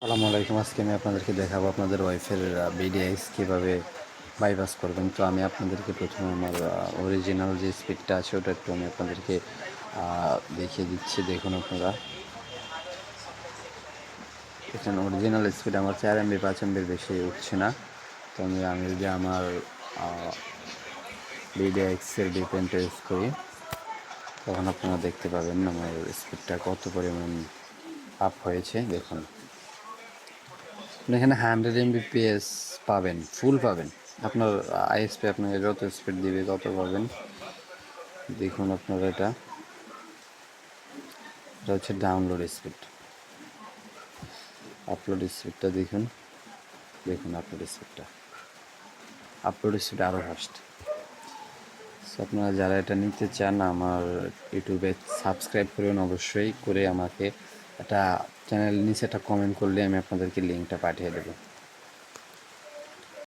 আসসালামু আলাইকুম। আজকে আমি আপনাদেরকে দেখাবো আপনাদের ওয়াইফের বিডিএক্স কীভাবে বাইপাস করবেন। তো আমি আপনাদেরকে প্রথমে আমার অরিজিনাল যে স্পিডটা আছে ওটা একটু আমি আপনাদেরকে দেখিয়ে দিচ্ছি। দেখুন আপনারা এখানে অরিজিনাল স্পিড আমার 4 MB 5 MBর বেশি উঠছে না। তো আমি যদি আমার বিডিএক্সের ডিপেন্ড ইউজ করি তখন আপনারা দেখতে পাবেন আমার স্পিডটা কত পরিমাণ আপ হয়েছে। দেখুন এখানে 100 MBps পাবেন, ফুল পাবেন। আপনার আইএসপি আপনাকে যত স্পিড দিবে তত পাবেন। দেখুন আপনারা এটা হচ্ছে ডাউনলোড স্পিড। আপলোড স্পিডটা দেখুন, আপলোড স্পিড আরও ফাস্ট। সো আপনারা যারা এটা নিতে চান আমার ইউটিউবে সাবস্ক্রাইব করবেন অবশ্যই, করে আমাকে একটা চ্যানেল নিচে একটা কমেন্ট করলে আমি আপনাদেরকে লিঙ্কটা পাঠিয়ে দেবো।